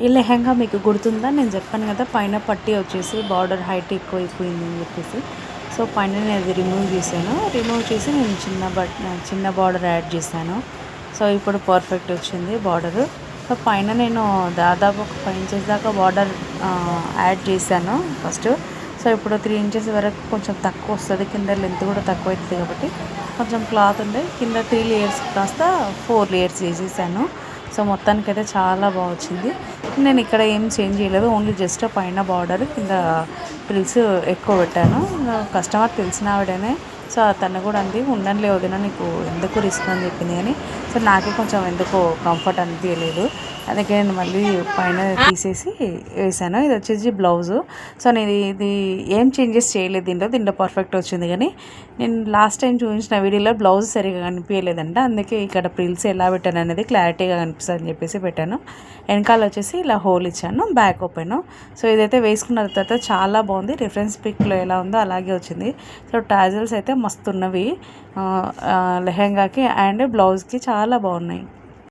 ఈ లెహంగా మీకు గుర్తుందా? నేను చెప్పాను కదా పైన పట్టీ వచ్చేసి బార్డర్ హైట్ ఎక్కువ అయిపోయింది అని చెప్పేసి. సో పైన నేను అది రిమూవ్ చేశాను. రిమూవ్ చేసి నేను చిన్న బార్డర్ యాడ్ చేశాను. సో ఇప్పుడు పర్ఫెక్ట్ వచ్చింది బార్డరు. సో పైన నేను దాదాపు ఒక 5 ఇంచెస్ దాకా బార్డర్ యాడ్ చేశాను ఫస్ట్. సో ఇప్పుడు 3 ఇంచెస్ వరకు కొంచెం తక్కువ వస్తుంది, కింద లెంత్ కూడా తక్కువ అవుతుంది కాబట్టి కొంచెం క్లాత్ ఉండే కింద 3 లేయర్స్ కాస్త 4 లేయర్స్ చేసేసాను. సో మొత్తానికైతే చాలా బాగా వచ్చింది. నేను ఇక్కడ ఏం చేంజ్ చేయలేదు, ఓన్లీ జస్ట్ పైన బార్డర్ కింద ఫ్రిల్స్ ఎక్కువ పెట్టాను. కస్టమర్ తెలిసిన ఆవిడనే. సో తను కూడా అంది ఉండనులే వదిన నీకు ఎందుకు రిస్క్ అని చెప్పింది, కానీ సో నాకే కొంచెం ఎందుకో కంఫర్ట్ అనిపించలేదు. అందుకే నేను మళ్ళీ పైన తీసేసి వేసాను. ఇది వచ్చేసి బ్లౌజు. సో నేను ఇది ఏం చేంజెస్ చేయలేదు, దీంట్లో పర్ఫెక్ట్ వచ్చింది. కానీ నేను లాస్ట్ టైం చూపించిన వీడియోలో బ్లౌజ్ సరిగా కనిపించలేదంట, అందుకే ఇక్కడ ప్రిల్స్ ఎలా పెట్టాను అనేది క్లారిటీగా కనిపిస్తుంది అని చెప్పేసి పెట్టాను. వెనకాల వచ్చేసి ఇలా హోల్ ఇచ్చాను, బ్యాక్ ఓపెన్. సో ఇదైతే వేసుకున్న తర్వాత చాలా బాగుంది, రిఫరెన్స్ పిక్లో ఎలా ఉందో అలాగే వచ్చింది. సో టాజల్స్ అయితే మస్తు ఉన్నవి లెహెంగాకి అండ్ బ్లౌజ్కి చాలా బాగున్నాయి.